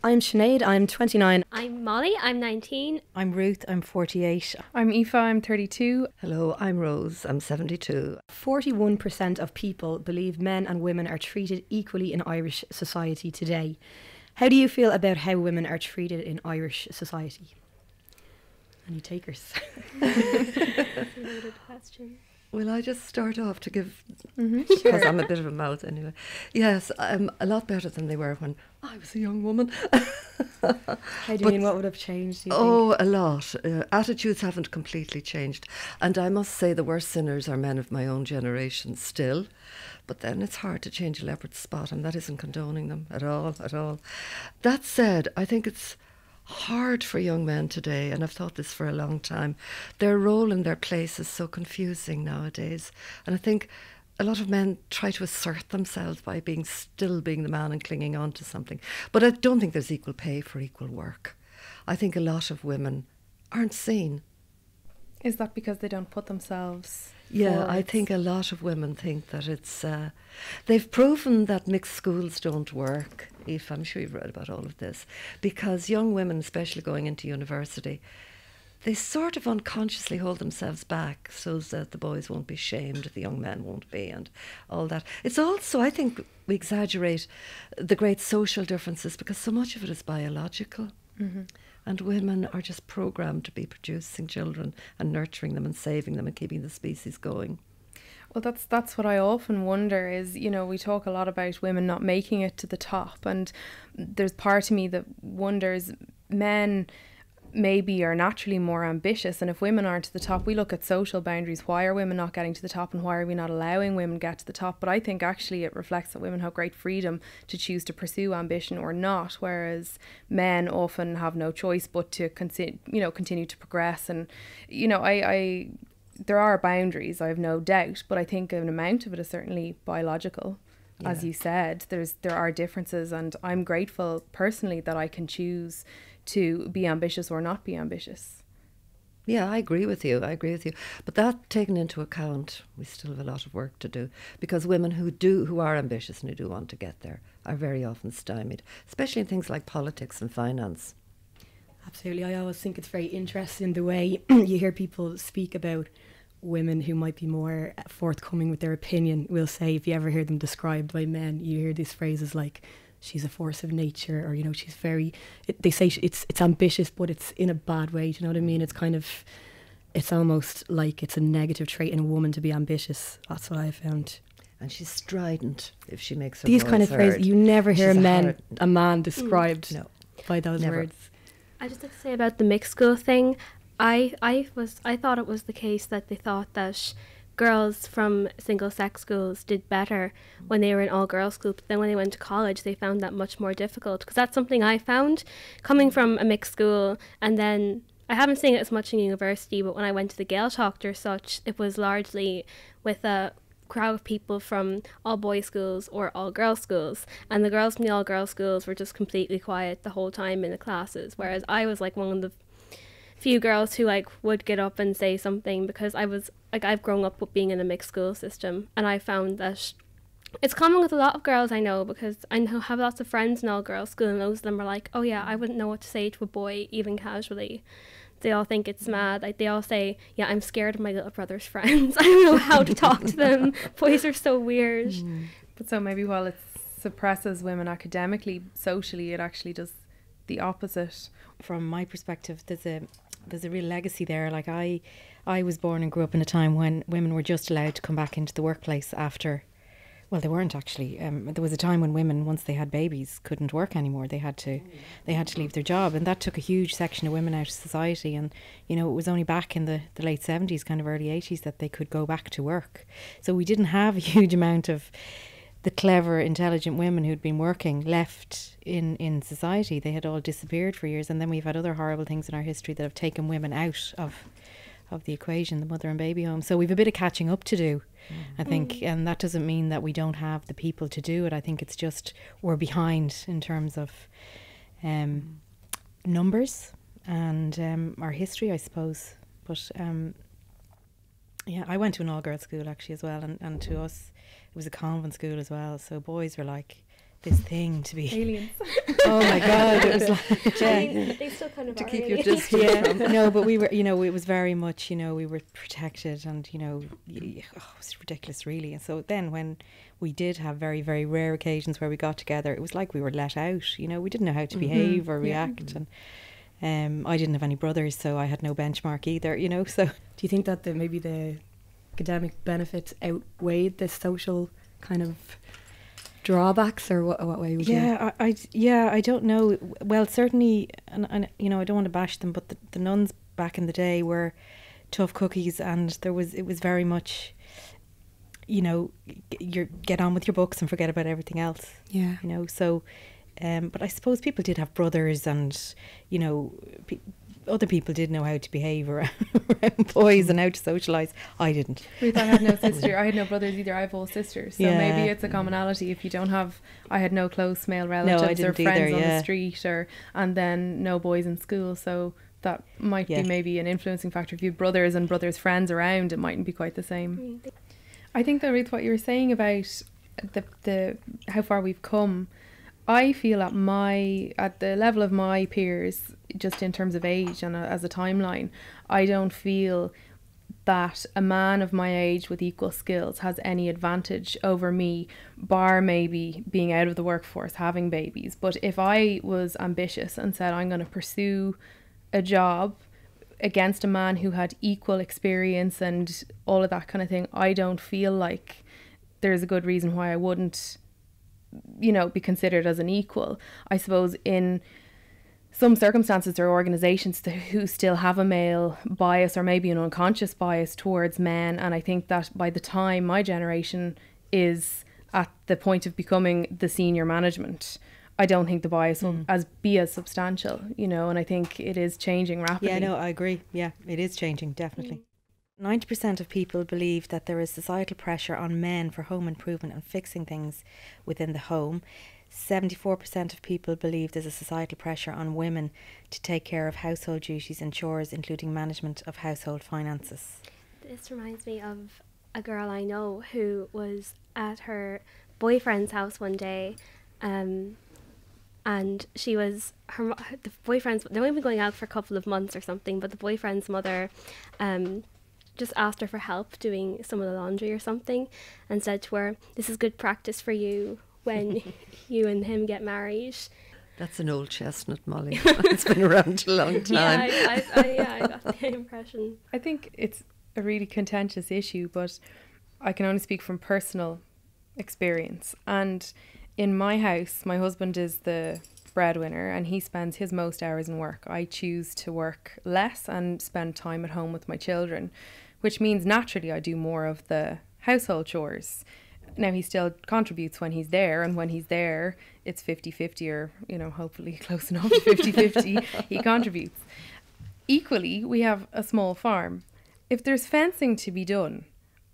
I'm Sinead, I'm 29. I'm Molly, I'm 19. I'm Ruth, I'm 48. I'm Aoife, I'm 32. Hello, I'm Rose, I'm 72. 41% of people believe men and women are treated equally in Irish society today. How do you feel about how women are treated in Irish society? Any takers? That's a loaded question. Will I just start off to give, Sure. because I'm a bit of a mouth anyway. Yes, I'm a lot better than they were when I was a young woman. How do you mean, what would have changed, do you Oh, a lot. Attitudes haven't completely changed. And I must say the worst sinners are men of my own generation still. But then it's hard to change a leopard's spot, and that isn't condoning them at all, at all. That said, I think it's hard for young men today, and I've thought this for a long time. Their role and their place is so confusing nowadays. And I think a lot of men try to assert themselves by still being the man and clinging on to something. But I don't think there's equal pay for equal work. I think a lot of women aren't seen. Is that because they don't put themselves Yeah, forward? I think a lot of women think that it's... they've proven that mixed schools don't work. Eve, I'm sure you've read about all of this. Because young women, especially going into university, they sort of unconsciously hold themselves back so that the boys won't be shamed, the young men won't be, and all that. It's also, I think, we exaggerate the great social differences because so much of it is biological. Mm-hmm. And women are just programmed to be producing children and nurturing them and saving them and keeping the species going. Well, that's what I often wonder is, you know, we talk a lot about women not making it to the top, and there's part of me that wonders, men maybe are naturally more ambitious, and if women aren't to the top, we look at social boundaries. Why are women not getting to the top, and why are we not allowing women to get to the top? But I think actually it reflects that women have great freedom to choose to pursue ambition or not, whereas men often have no choice but to continue to progress. And I there are boundaries, I have no doubt, but I think an amount of it is certainly biological. Yeah. As you said, there are differences, and I'm grateful personally that I can choose to be ambitious or not be ambitious. Yeah, I agree with you. But that taken into account, we still have a lot of work to do, because women who are ambitious and who do want to get there are very often stymied, especially in things like politics and finance. Absolutely. I always think it's very interesting the way you hear people speak about women who might be more forthcoming with their opinion. We'll say, if you ever hear them described by men, you hear these phrases like, she's a force of nature, or, you know, she's very... they say it's ambitious, but it's in a bad way, do you know what I mean? It's almost like it's a negative trait in a woman to be ambitious. That's what I found. And she's strident if she makes her These voice kind of heard. phrases, you never hear She's a man described by those Never. words. I just like to say about the mixed school thing. I thought it was the case that they thought that girls from single-sex schools did better when they were in all-girls school, but then when they went to college they found that much more difficult, because that's something I found coming from a mixed school. And then I haven't seen it as much in university, but when I went to the Gaeltacht or such, it was largely with a crowd of people from all boys schools or all girls schools, and the girls from the all girls schools were just completely quiet the whole time in the classes, whereas I was like one of the few girls who like would get up and say something, because I was like, I've grown up with being in a mixed school system, and I found that it's common with a lot of girls I know, because I have lots of friends in all girls school, and most of them are like, oh yeah, I wouldn't know what to say to a boy even casually. They all think it's mad. Like, they all say, yeah, I'm scared of my little brother's friends. I don't know how to talk to them. Boys are so weird. But so maybe while it suppresses women academically, socially, it actually does the opposite. From my perspective, there's a real legacy there. Like I was born and grew up in a time when women were just allowed to come back into the workplace after... Well, they weren't actually. There was a time when women, once they had babies, couldn't work anymore. They had to leave their job, and that took a huge section of women out of society. And you know, it was only back in the late 70s, kind of early 80s, that they could go back to work. So we didn't have a huge amount of the clever, intelligent women who'd been working left in society. They had all disappeared for years, and then we've had other horrible things in our history that have taken women out of the equation, the mother and baby home. So we've a bit of catching up to do, I think, and that doesn't mean that we don't have the people to do it. I think it's just we're behind in terms of numbers and our history, I suppose. But yeah, I went to an all-girls school actually as well, and to us it was a convent school as well, so boys were like this thing to be Aliens. oh my god, it was like They still kind of To are keep your aliens. distance from. no, but we were, you know, it was very much, you know, we were protected, and you know, it was ridiculous really. And so then when we did have very, very rare occasions where we got together, it was like we were let out, you know, we didn't know how to behave or react. And I didn't have any brothers, so I had no benchmark either, you know. So Do you think that maybe the academic benefits outweighed the social kind of drawbacks, or what way would you? I don't know. Well, certainly, and you know, I don't want to bash them, but the nuns back in the day were tough cookies, and it was very much, you know, you get on with your books and forget about everything else. Yeah. You know, so, but I suppose people did have brothers, and you know, other people did know how to behave around boys and how to socialise. I didn't. Ruth, I had no sister. I had no brothers either. I have all sisters. So maybe it's a commonality. If you don't have, I had no close male relatives or friends on the street, and then no boys in school. So that might be maybe an influencing factor. If you have brothers and brothers' friends around, it mightn't be quite the same. I think that, Ruth, what you were saying about the how far we've come, I feel at the level of my peers, just in terms of age and as a timeline, I don't feel that a man of my age with equal skills has any advantage over me, bar maybe being out of the workforce, having babies. But if I was ambitious and said I'm going to pursue a job against a man who had equal experience and all of that kind of thing, I don't feel like there's a good reason why I wouldn't, you know, be considered as an equal. I suppose in some circumstances there are organisations who still have a male bias or maybe an unconscious bias towards men, and I think that by the time my generation is at the point of becoming the senior management, I don't think the bias will be as substantial, you know, and I think it is changing rapidly. Yeah, no, I agree. Yeah, it is changing, definitely. 90% of people believe that there is societal pressure on men for home improvement and fixing things within the home. 74% of people believe there's a societal pressure on women to take care of household duties and chores, including management of household finances. This reminds me of a girl I know who was at her boyfriend's house one day, and she was the boyfriend's. They've only been going out for a couple of months or something, but the boyfriend's mother just asked her for help doing some of the laundry or something, and said to her, "This is good practice for you when you and him get married." That's an old chestnut, Molly. It's been around a long time. I got the impression. I think it's a really contentious issue, but I can only speak from personal experience. And in my house, my husband is the breadwinner and he spends his most hours in work. I choose to work less and spend time at home with my children, which means naturally I do more of the household chores. Now, he still contributes when he's there, and when he's there, it's 50-50 or, you know, hopefully close enough to 50-50, he contributes. Equally, we have a small farm. If there's fencing to be done,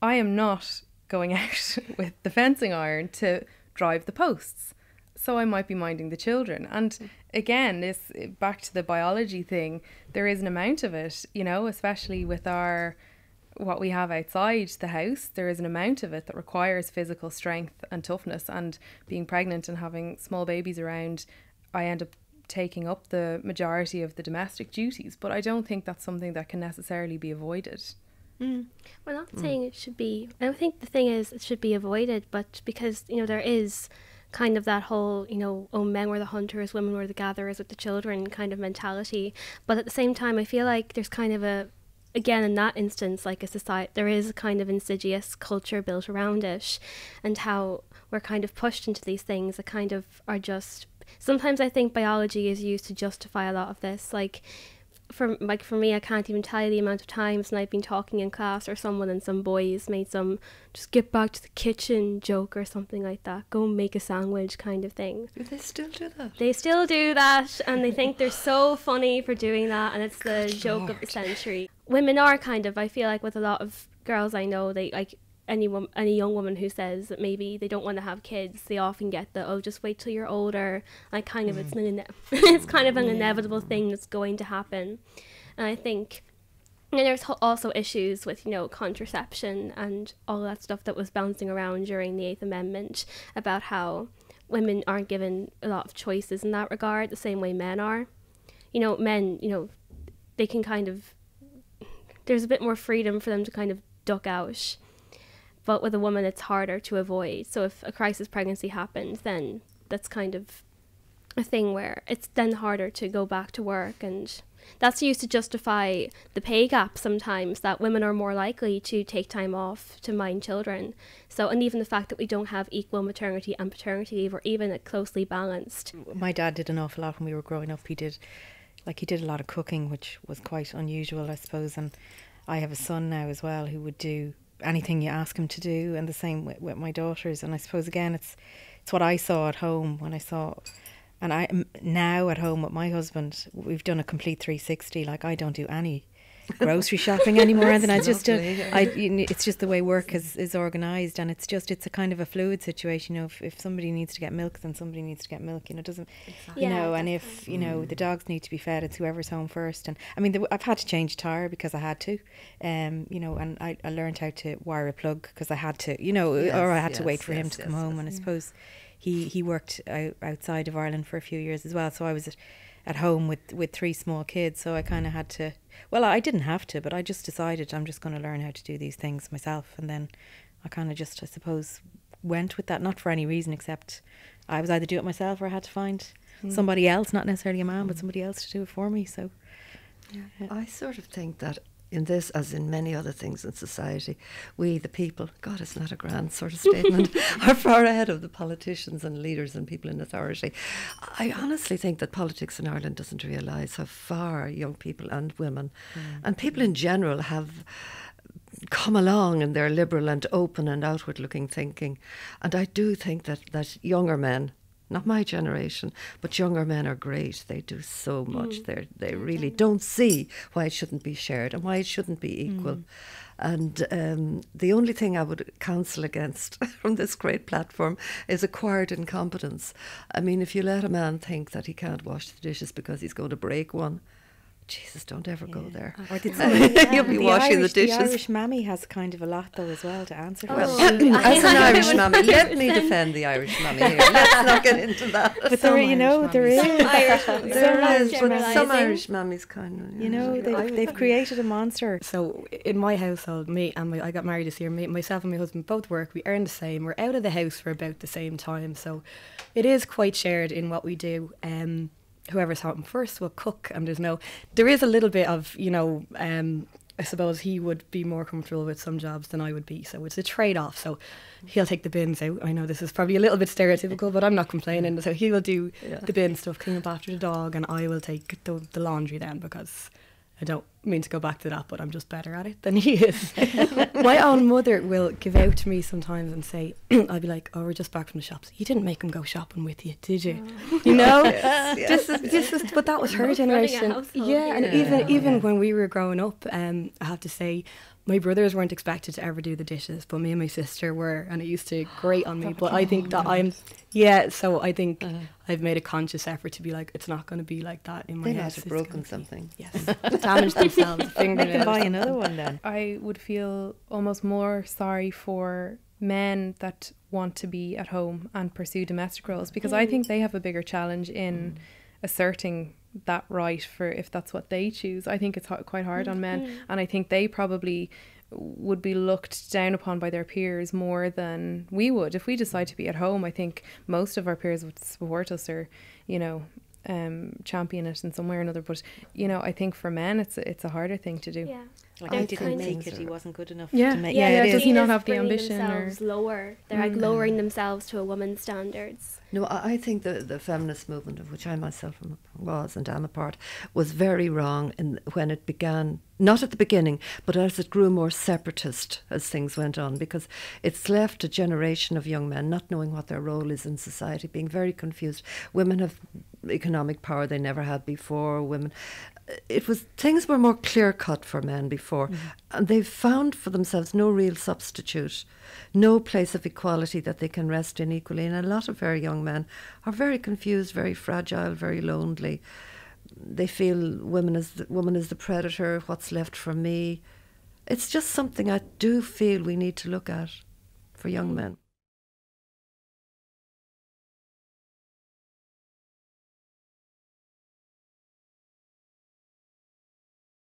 I am not going out with the fencing iron to drive the posts. So I might be minding the children. And again, this back to the biology thing, there is an amount of it, you know, especially with what we have outside the house, there is an amount of it that requires physical strength and toughness, and being pregnant and having small babies around, I end up taking up the majority of the domestic duties. But I don't think that's something that can necessarily be avoided. We're not saying it should be. I think the thing is it should be avoided, but because, you know, there is kind of that whole, you know, oh, men were the hunters, women were the gatherers with the children kind of mentality. But at the same time, I feel like there's kind of again, in that instance, like a society, there is a kind of insidious culture built around it, and how we're kind of pushed into these things that kind of are just, sometimes I think biology is used to justify a lot of this. Like for me, I can't even tell you the amount of times when I've been talking in class or someone and some boys made some just get back to the kitchen joke or something like that, go make a sandwich kind of thing. Do they still do that? They still do that, and they think they're so funny for doing that, and it's the joke of the century. Women are kind of, I feel like with a lot of girls I know, they like any young woman who says that maybe they don't want to have kids, they often get the, oh, just wait till you're older, like kind of it's kind of an inevitable thing that's going to happen. And I think, and there's also issues with, you know, contraception and all that stuff that was bouncing around during the 8th Amendment about how women aren't given a lot of choices in that regard, the same way men are. You know, men, you know, they can kind of, there's a bit more freedom for them to kind of duck out. But with a woman, it's harder to avoid. So if a crisis pregnancy happens, then that's kind of a thing where it's then harder to go back to work. And that's used to justify the pay gap sometimes, that women are more likely to take time off to mind children. So, and even the fact that we don't have equal maternity and paternity leave, or even a closely balanced. My dad did an awful lot when we were growing up. He did a lot of cooking, which was quite unusual, I suppose. And I have a son now as well who would do anything you ask him to do, and the same with my daughters. And I suppose again it's what I saw at home when I saw, and I now at home with my husband, we've done a complete 360. Like, I don't do any grocery shopping anymore, and then I just it's just the way work is organised, and it's a kind of a fluid situation. You know, if somebody needs to get milk, then somebody needs to get milk. You know, it doesn't Exactly. you know, and if you know the dogs need to be fed, it's whoever's home first. And I mean, I've had to change a tire because I had to, you know, and I learned how to wire a plug because I had to, you know, or I had to wait for him to come home. And I suppose he worked outside of Ireland for a few years as well, so I was at home with 3 small kids, so I kind of had to, well, I didn't have to, but I just decided I'm just going to learn how to do these things myself. And then I kind of just, I suppose, went with that, not for any reason except I was either do it myself or I had to find somebody else, not necessarily a man, but somebody else to do it for me. So yeah. I sort of think that in this, as in many other things in society, we, the people, God, it's not a grand sort of statement, are far ahead of the politicians and leaders and people in authority. I honestly think that politics in Ireland doesn't realise how far young people and women and people in general have come along in their liberal and open and outward-looking thinking. And I do think that younger men, not my generation, but younger men are great. They do so much. They really don't see why it shouldn't be shared and why it shouldn't be equal. And the only thing I would counsel against from this great platform is acquired incompetence. I mean, if you let a man think that he can't wash the dishes because he's going to break one, Jesus, don't ever go there. Or did You'll be washing the dishes. The Irish mammy has kind of a lot, though, as well, to answer for. Well, as an Irish mammy, let me defend the Irish mammy here. Let's not get into that. But there is. Some Irish mammies kind of. You know, they've created a monster. So in my household, I got married this year. Myself and my husband both work. We earn the same. We're out of the house for about the same time. So it is quite shared in what we do. Whoever's home first will cook, and there is a little bit of, you know, I suppose he would be more comfortable with some jobs than I would be, so it's a trade-off. So he'll take the bins out. I know this is probably a little bit stereotypical, but I'm not complaining. So he will do the bin stuff, clean up after the dog, and I will take the laundry then, because I don't mean to go back to that, but I'm just better at it than he is. My own mother will give out to me sometimes and say, I'll be like, oh, we're just back from the shops. You didn't make him go shopping with you, did you? You know? This is, but that was her generation. Yeah, and even when we were growing up, I have to say, my brothers weren't expected to ever do the dishes, but me and my sister were, and it used to grate on me. But I think that so I think I've made a conscious effort to be like, it's not going to be like that in my house. They might have broken something. Yes, damaged themselves. They can buy another one then. I would feel almost more sorry for men that want to be at home and pursue domestic roles, because I think they have a bigger challenge in asserting that right for if that's what they choose. I think it's quite hard on men, and I think they probably would be looked down upon by their peers more than we would. If we decide to be at home, I think most of our peers would support us or, you know, champion it in some way or another. But, you know, I think for men it's a harder thing to do. Yeah. Like, he didn't make it, he wasn't good enough to make it. Yeah, does he not have the bringing ambition? Themselves lower. They're like lowering themselves to a woman's standards. No, I think the feminist movement, of which I myself was and am a part, was very wrong when it began, not at the beginning, but as it grew more separatist as things went on, because it's left a generation of young men not knowing what their role is in society, being very confused. Women have economic power they never had before. Things were more clear-cut for men before, and they've found for themselves no real substitute, no place of equality that they can rest in equally. And a lot of very young men are very confused, very fragile, very lonely. They feel woman is the predator, what's left for me. It's just something I do feel we need to look at for young men.